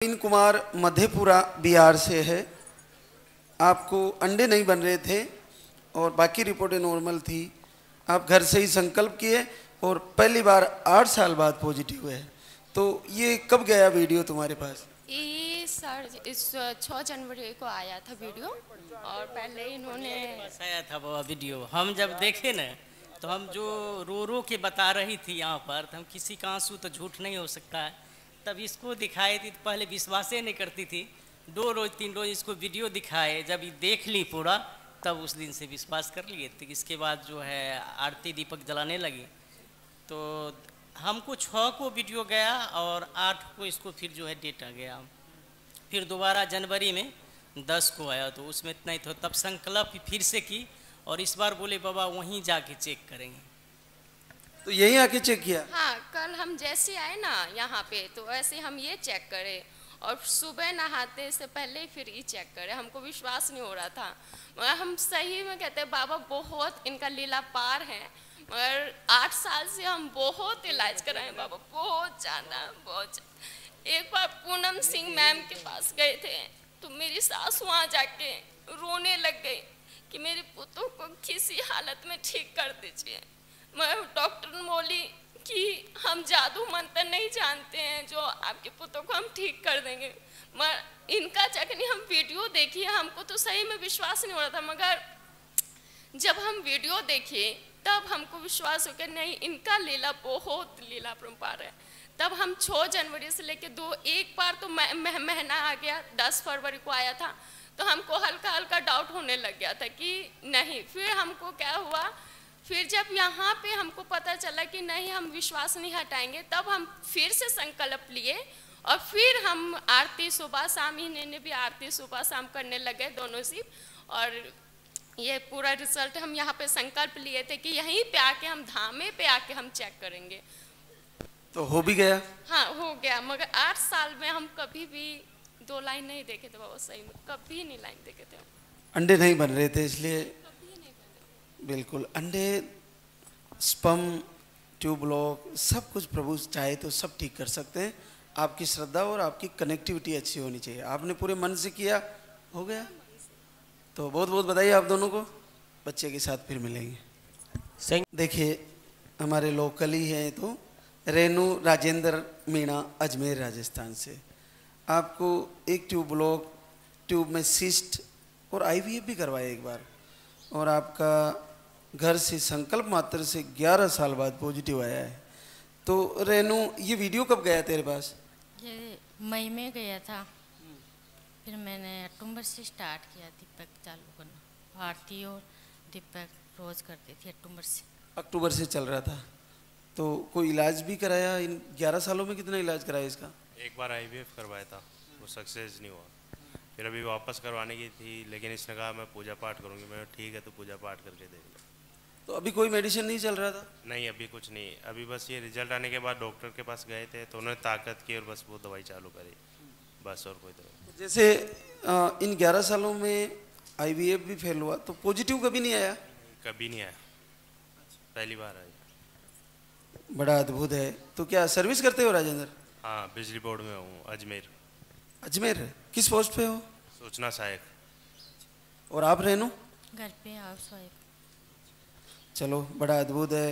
प्रवीण कुमार मधेपुरा बिहार से है। आपको अंडे नहीं बन रहे थे और बाकी रिपोर्टें नॉर्मल थी। आप घर से ही संकल्प किए और पहली बार 8 साल बाद पॉजिटिव हुए। तो ये कब गया वीडियो तुम्हारे पास? ये सर इस 6 जनवरी को आया था वीडियो और पहले इन्होंने आया था वो वीडियो। हम जब देखे ना तो हम जो रो रो के बता रही थी यहाँ पर, तो हम किसी का आंसू तो झूठ नहीं हो सकता है, तब इसको दिखाई थी। तो पहले विश्वास ही नहीं करती थी। 2 रोज 3 रोज इसको वीडियो दिखाए, जब ये देख ली पूरा तब उस दिन से विश्वास कर लिए थे। इसके बाद जो है आरती दीपक जलाने लगी। तो हमको 6 को वीडियो गया और 8 को इसको फिर जो है डेट आ गया। फिर दोबारा जनवरी में 10 को आया, तो उसमें इतना ही था। तब संकल्प फिर से की और इस बार बोले बाबा वहीं जाके चेक करेंगे। तो यहीं आके चेक किया? हाँ, कल हम जैसे आए ना यहाँ पे तो ऐसे हम ये चेक करें और सुबह नहाते से पहले फिर ये चेक करें। हमको विश्वास नहीं हो रहा था, मगर हम सही में कहते हैं बाबा बहुत इनका लीला पार है। मगर 8 साल से हम बहुत इलाज कराए बाबा, बहुत ज़्यादा। एक बार पूनम सिंह मैम के पास गए थे तो मेरी सास वहाँ जाके रोने लग गई कि मेरे पुतों को किसी हालत में ठीक कर दीजिए। मैं डॉक्टर बोली कि हम जादू मंत्र नहीं जानते हैं जो आपके पुतों को हम ठीक कर देंगे। मगर इनका जखनी हम वीडियो देखिए हमको तो सही में विश्वास नहीं हो रहा था, मगर जब हम वीडियो देखे तब हमको विश्वास हो गया नहीं इनका लीला बहुत लीला परम्पार है। तब हम 6 जनवरी से लेके एक बार तो महीना आ गया, 10 फरवरी को आया था, तो हमको हल्का हल्का डाउट होने लग गया था कि नहीं। फिर हमको क्या हुआ, फिर जब यहाँ पे हमको पता चला कि नहीं हम विश्वास नहीं हटाएंगे, तब हम फिर से संकल्प लिए और फिर हम आरती सुबह शाम, इन्हें भी आरती सुबह शाम करने लगे दोनों से। और ये पूरा रिजल्ट हम यहाँ पे संकल्प लिए थे कि यहीं पे आके हम धामे पे आके हम चेक करेंगे। तो हो भी गया? हाँ हो गया, मगर 8 साल में हम कभी भी 2 लाइन नहीं देखे थे बाबा, सही में कभी नहीं लाइन देखे थे। अंडे नहीं बन रहे थे इसलिए? बिल्कुल, अंडे, स्पर्म, ट्यूब ब्लॉक सब कुछ प्रभु चाहे तो सब ठीक कर सकते हैं। आपकी श्रद्धा और आपकी कनेक्टिविटी अच्छी होनी चाहिए। आपने पूरे मन से किया, हो गया। तो बहुत बहुत बधाई आप दोनों को। बच्चे के साथ फिर मिलेंगे। देखिए हमारे लोकल ही हैं, तो रेनू राजेंद्र मीणा अजमेर राजस्थान से। आपको एक ट्यूब ब्लॉक, ट्यूब में सिस्ट और IVF भी करवाया एक बार, और आपका घर से संकल्प मात्र से 11 साल बाद पॉजिटिव आया है। तो रेनू ये वीडियो कब गया तेरे पास? ये मई में गया था, फिर मैंने अक्टूबर से स्टार्ट किया दीपक चालू करना। आरती और दीपक रोज करती थी अक्टूबर से। अक्टूबर से चल रहा था। तो कोई इलाज भी कराया? इन 11 सालों में कितना इलाज कराया इसका? एक बार IVF करवाया था, वो सक्सेस नहीं हुआ। फिर अभी वापस करवाने की थी, लेकिन इसने कहा मैं पूजा पाठ करूँगी। मैं ठीक है तो पूजा पाठ करके देख लो। तो अभी कोई मेडिसिन नहीं चल रहा था? नहीं अभी कुछ नहीं। अभी बस ये रिजल्ट आने के बाद डॉक्टर के पास गए थे तो उन्होंने ताकत की और बस वो दवाई चालू करी, बस और कोई दवाई। जैसे इन 11 सालों में IVF भी फेल हुआ, तो पॉजिटिव कभी नहीं आया? कभी नहीं आया, पहली बार आया। बड़ा अद्भुत है। तो क्या सर्विस करते हो राजेंद्र? हाँ, बिजली बोर्ड में हूँ, अजमेर। अजमेर? किस पोस्ट पे हो? सूचना सहायक। और आप रेनू? घर पे हाउस वाइफ। चलो बड़ा अद्भुत है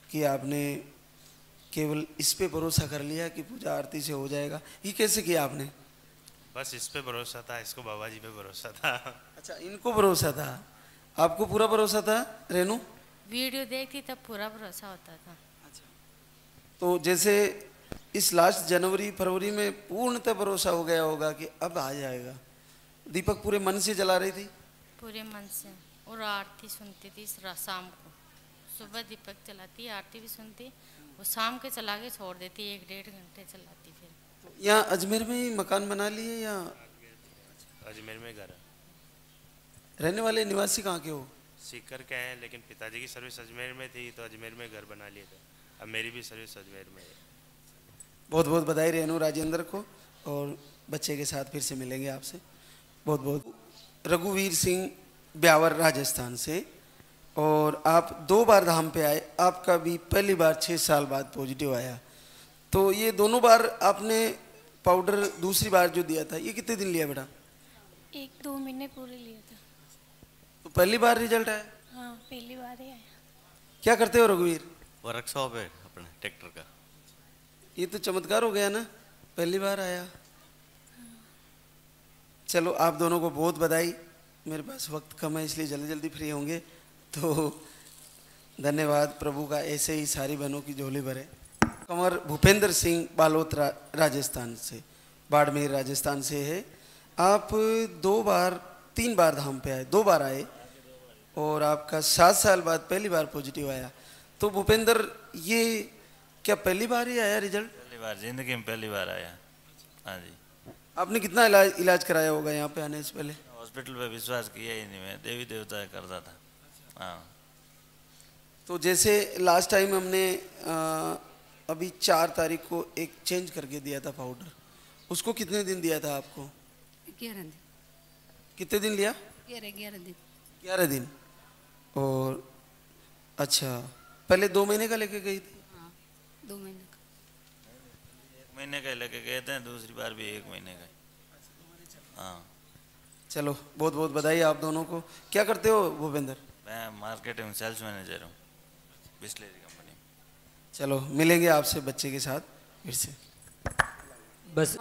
कि आपने केवल इस पे भरोसा कर लिया कि पूजा आरती से हो जाएगा। ये कैसे किया आपने? बस इस पे भरोसा था, इसको बाबा जी पे भरोसा था। अच्छा, इनको भरोसा था, आपको पूरा भरोसा था रेनू? वीडियो देखती तब पूरा भरोसा होता था। तो जैसे इस लास्ट जनवरी फरवरी में पूर्णतः भरोसा हो गया होगा कि अब आ जाएगा। दीपक पूरे मन से जला रही थी? पूरे मन से, और आरती सुनती थी शाम को। सुबह दीपक चलाती, आरती भी सुनती, वो शाम के चला के छोड़ देती, 1-1.5 घंटे चलाती। फिर तो यहाँ अजमेर में ही मकान बना लिए या? अजमेर में घर। रहने वाले निवासी कहाँ के हो? सीकर के हैं, लेकिन पिताजी की सर्विस अजमेर में थी तो अजमेर में घर बना लिए थे। अब मेरी भी सर्विस अजमेर में है। बहुत बहुत बधाई रेनू राजेंद्र को, और बच्चे के साथ फिर से मिलेंगे आपसे। बहुत बहुत। रघुवीर सिंह ब्यावर राजस्थान से, और आप 2 बार धाम पे आए। आपका भी पहली बार 6 साल बाद पॉजिटिव आया। तो ये दोनों बार आपने पाउडर दूसरी बार जो दिया था, ये कितने दिन लिया बेटा? 1-2 महीने पूरे लिए था। तो पहली बार रिजल्ट आया? हाँ, पहली बार ही आया। क्या करते हो रघुवीर? वर्कशॉप है अपने ट्रैक्टर का। ये तो चमत्कार हो गया ना, पहली बार आया। चलो आप दोनों को बहुत बधाई। मेरे पास वक्त कम है इसलिए जल्दी जल्दी फ्री होंगे, तो धन्यवाद प्रभु का, ऐसे ही सारी बहनों की झोली भरे। कंवर भूपेंद्र सिंह बालोतरा राजस्थान से, बाड़मेर राजस्थान से है। आप 3 बार धाम पे आए, 2 बार आए और आपका 7 साल बाद पहली बार पॉजिटिव आया। तो भूपेंद्र, ये क्या पहली बार ही आया रिजल्ट? पहली बार जिंदगी में पहली बार आया। हाँ जी। आपने कितना इलाज कराया होगा यहाँ पे आने से पहले? हॉस्पिटल पे विश्वास किया ही नहीं, मैं देवी देवता करता था। हाँ। तो जैसे लास्ट टाइम हमने अभी 4 तारीख को एक चेंज करके दिया था पाउडर, उसको कितने दिन दिया था आपको? 11 दिन। कितने दिन लिया? 11 दिन। 11 दिन। और अच्छा, पहले 2 महीने का लेके गई थी? हाँ, 2 महीने का। 1 महीने का लेके गए थे, दूसरी बार भी 1 महीने का। हाँ। चलो बहुत बहुत बधाई आप दोनों को। क्या करते हो भूपेंद्र? मैं मार्केट में सेल्स मैनेजर हूँ बिस्लेरी कंपनी में। चलो मिलेंगे आपसे बच्चे के साथ फिर से। बस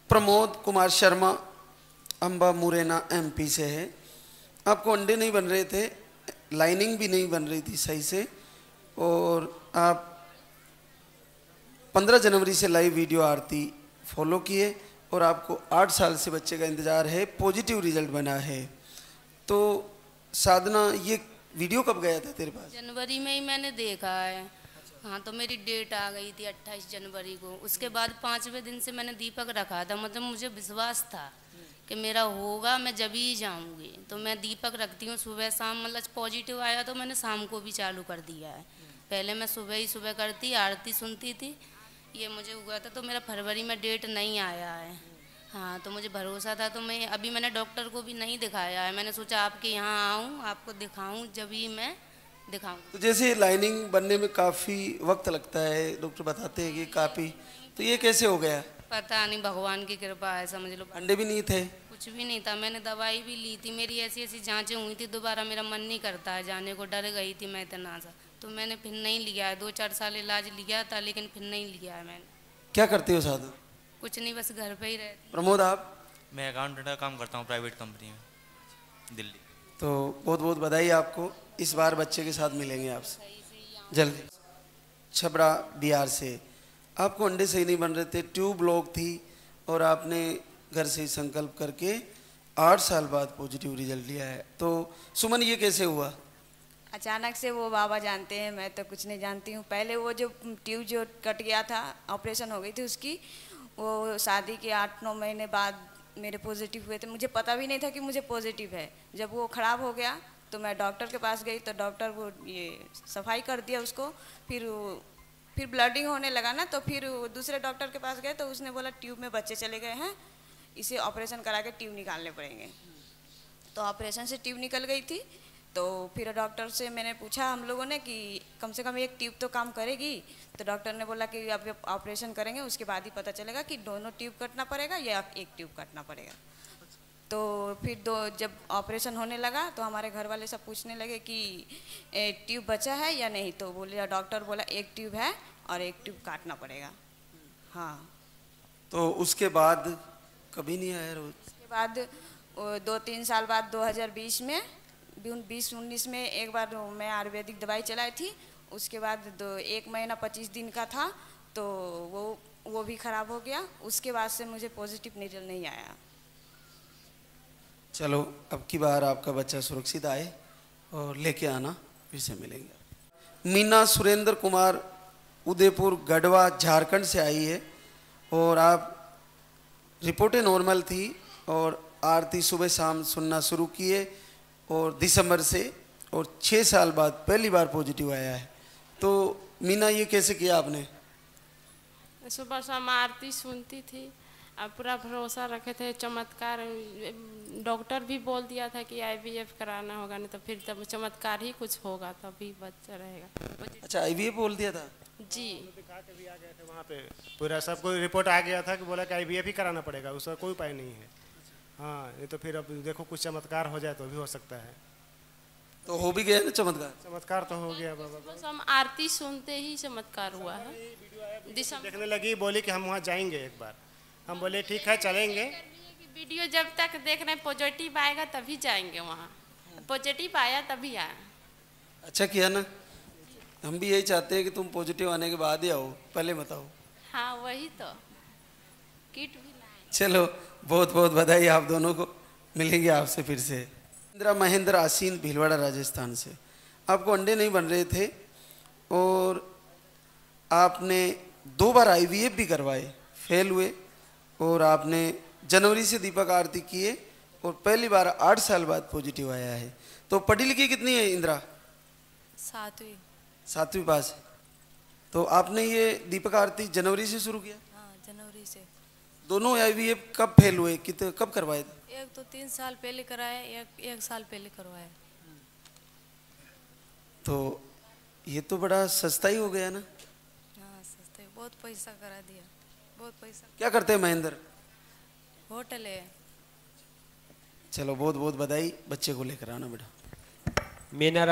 प्रमोद कुमार शर्मा अम्बा मुरैना MP से है। आपको अंडे नहीं बन रहे थे, लाइनिंग भी नहीं बन रही थी सही से, और आप 15 जनवरी से लाइव वीडियो आरती फॉलो किए और आपको 8 साल से बच्चे का इंतज़ार है, पॉजिटिव रिजल्ट बना है। तो साधना, ये वीडियो कब गया था तेरे पास? जनवरी में ही मैंने देखा है। हाँ, तो मेरी डेट आ गई थी 28 जनवरी को। उसके बाद 5वें दिन से मैंने दीपक रखा था, मतलब मुझे विश्वास था कि मेरा होगा, मैं जब ही जाऊँगी। तो मैं दीपक रखती हूँ सुबह शाम, मतलब पॉजिटिव आया तो मैंने शाम को भी चालू कर दिया है। पहले मैं सुबह करती, आरती सुनती थी, ये मुझे हुआ था। तो मेरा फरवरी में डेट नहीं आया है। हाँ, तो मुझे भरोसा था, तो मैं अभी मैंने डॉक्टर को भी नहीं दिखाया है। मैंने सोचा आपके यहाँ आऊँ, आपको दिखाऊँ, जब ही मैं दिखाऊँ। तो जैसे लाइनिंग बनने में काफ़ी वक्त लगता है, डॉक्टर बताते हैं कि काफ़ी, तो ये कैसे हो गया? पता नहीं, भगवान की कृपा है, समझ लो। अंडे भी नहीं थे? कुछ भी नहीं था। मैंने दवाई भी ली थी, मेरी ऐसी जांचें हुई थी, दोबारा मेरा मन नहीं करता है जाने को, डर गई थी मैं इतना सा, तो मैंने फिर नहीं लिया है। 2-4 साल इलाज लिया था, लेकिन फिर नहीं लिया है मैंने। क्या करते हो साधु? कुछ नहीं, बस घर पे ही रहती। प्रमोद आप? मैं अकाउंटेंट का काम करता हूँ प्राइवेट कंपनी में, दिल्ली। तो बहुत बहुत बधाई आपको, इस बार बच्चे के साथ मिलेंगे आपसे जल्दी। छबड़ा बिहार से, आपको अंडे सही नहीं बन रहे थे, ट्यूब ब्लॉक थी, और आपने घर से ही संकल्प करके 8 साल बाद पॉजिटिव रिजल्ट लिया है। तो सुमन, ये कैसे हुआ? अचानक से वो बाबा जानते हैं, मैं तो कुछ नहीं जानती हूँ। पहले वो जो ट्यूब जो कट गया था, ऑपरेशन हो गई थी उसकी, वो शादी के 8-9 महीने बाद मेरे पॉजिटिव हुए थे। मुझे पता भी नहीं था कि मुझे पॉजिटिव है। जब वो ख़राब हो गया तो मैं डॉक्टर के पास गई, तो डॉक्टर वो ये सफाई कर दिया उसको। फिर ब्लडिंग होने लगा ना, तो फिर दूसरे डॉक्टर के पास गए, तो उसने बोला ट्यूब में बच्चे चले गए हैं, इसे ऑपरेशन करा के ट्यूब निकालने पड़ेंगे। तो ऑपरेशन से ट्यूब निकल गई थी। तो फिर डॉक्टर से मैंने पूछा हम लोगों ने कि कम से कम एक ट्यूब तो काम करेगी। तो डॉक्टर ने बोला कि अब ऑपरेशन करेंगे, उसके बाद ही पता चलेगा कि दोनों ट्यूब कटना पड़ेगा या एक ट्यूब कटना पड़ेगा। तो फिर जब ऑपरेशन होने लगा तो हमारे घर वाले सब पूछने लगे कि ट्यूब बचा है या नहीं। तो बोले, डॉक्टर बोला एक ट्यूब है और एक ट्यूब काटना पड़ेगा। हाँ, तो उसके बाद कभी नहीं आया रोज? उसके बाद 2-3 साल बाद 2020 में 2019 में एक बार मैं आयुर्वेदिक दवाई चलाई थी। उसके बाद 1 महीना 25 दिन का था, तो वो भी ख़राब हो गया। उसके बाद से मुझे पॉजिटिव रिजल्ट नहीं आया। चलो अब की बार आपका बच्चा सुरक्षित आए और लेके आना, फिर से मिलेंगे। मीना सुरेंद्र कुमार उदयपुर गढ़वा झारखंड से आई है, और आप रिपोर्टें नॉर्मल थी और आरती सुबह शाम सुनना शुरू किए, और दिसंबर से, और 6 साल बाद पहली बार पॉजिटिव आया है। तो मीना, ये कैसे किया आपने? सुबह शाम आरती सुनती थी, अब पूरा भरोसा रखे थे, चमत्कार डॉक्टर भी बोल दिया था कि IVF कराना होगा, नहीं तो फिर तब चमत्कार ही कुछ होगा तभी बच्चा रहेगा। अच्छा IVF बोल दिया था जी। दिखा के भी आ गए थे वहाँ पे, पूरा सबको रिपोर्ट आ गया था कि बोला कि IVF ही कराना पड़ेगा, उसका कोई उपाय नहीं है। हाँ नहीं तो फिर अब देखो कुछ चमत्कार हो जाए तो भी हो सकता है। तो हो भी गया ना चमत्कार? चमत्कार तो हो गया बाबा। बस हम आरती सुनते ही चमत्कार हुआ है। देखने लगी, बोली कि हम वहाँ जाएंगे एक बार। हम बोले ठीक है चलेंगे। वीडियो जब तक देख रहे पॉजिटिव आएगा तभी जाएंगे वहाँ, पॉजिटिव आया तभी आया। अच्छा किया ना, हम भी यही चाहते हैं कि तुम पॉजिटिव आने के बाद ही आओ, पहले बताओ। हाँ वही तो, किट भी लाए। चलो बहुत बहुत बधाई आप दोनों को, मिलेंगे आपसे फिर से। इंदिरा महेंद्र आसीन भीलवाड़ा राजस्थान से, आपको अंडे नहीं बन रहे थे और आपने 2 बार IVF भी करवाए, फेल हुए, और आपने जनवरी से दीपक आरती किए और पहली बार 8 साल बाद पॉजिटिव आया है। तो पढ़ी लिखी कितनी है इंदिरा? 7वीं पास। तो आपने ये दीपक आरती जनवरी से शुरू किया? हाँ जनवरी से। दोनों IVF कब फेल हुए, कब करवाए थे? एक तो 3 साल पहले कराया, एक साल पहले करवाया। तो ये तो बड़ा सस्ता ही हो गया ना? हाँ सस्ता ही, बहुत पैसा करा दिया, बहुत पैसा। क्या करते हैं महेंद्र? होटल है। चलो बहुत बहुत बधाई, बच्चे को लेकर आना बेटा। मीना